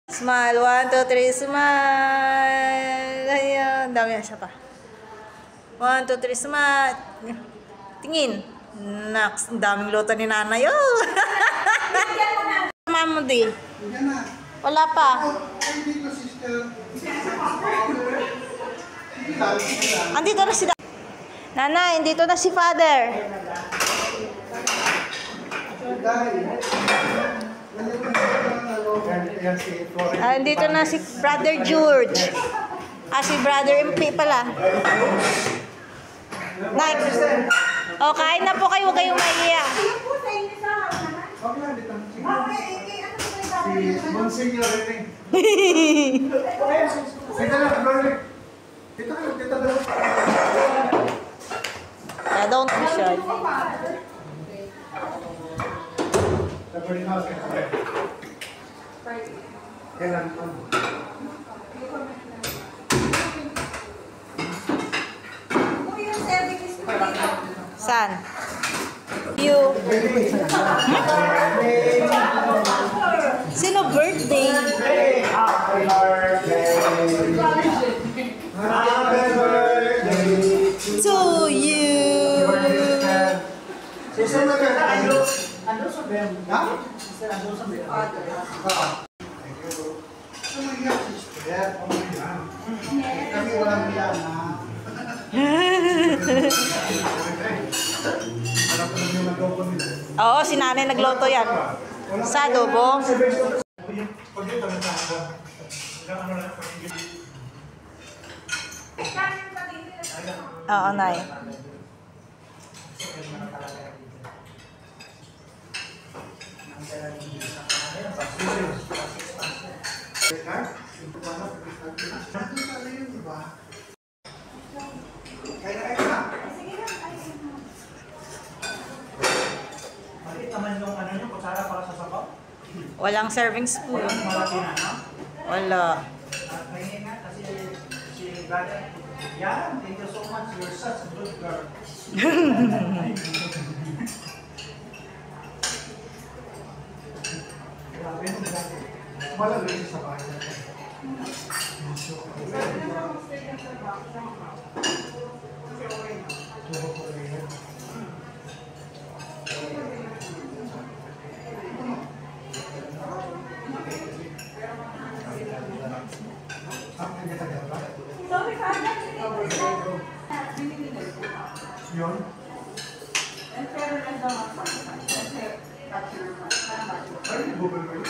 Smile. 1, 2, 3. Smile. Ayan. Dami na siya pa. 1, 2, 3. Smile. Tingin. Next. Daming luto ni nanay. Oh. Mama mo di. Wala pa. Andito na si Nanay, andito na si Father. Andito na si Brother George. Si Brother MP pala. Next. O, kain na po kayo. Huwag kayong maiiya. Si Monsignor René. Dito lang, Lord. Dito lang. Don't be shy. San? You. Sino birthday? Happy birthday to you. Sister, ando sa Ben. Ha? Sister, ando sa Ben. Thank you. Sister, kami walang biyan, ha? Oo, si nanay nagloto yan. Sa adobo. Oo, nay. Walang serving spoon. Wala. Yan, thank you so much. You're such a good girl. Malagay sa bahay natin. Yun? Ay, bubal mo yun?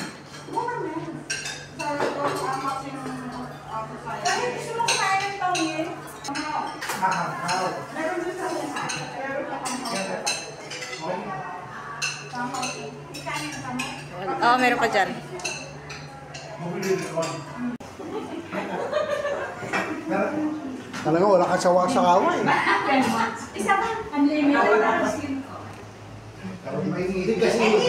Oo, meron pa dyan. Talaga wala kang sawa-sawa eh. Isa ba? Unlimited. May ngilig kasi.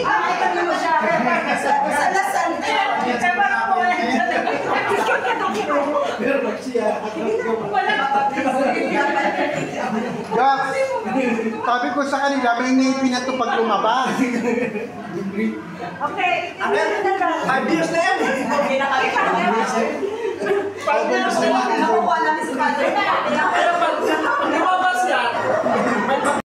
Jack, sabi ko sa kanila, may ngipin na ito pag lumabas. Okay. 5 years na yan eh. Okay, nakakita na yan. Pag nakukuha namin si Father,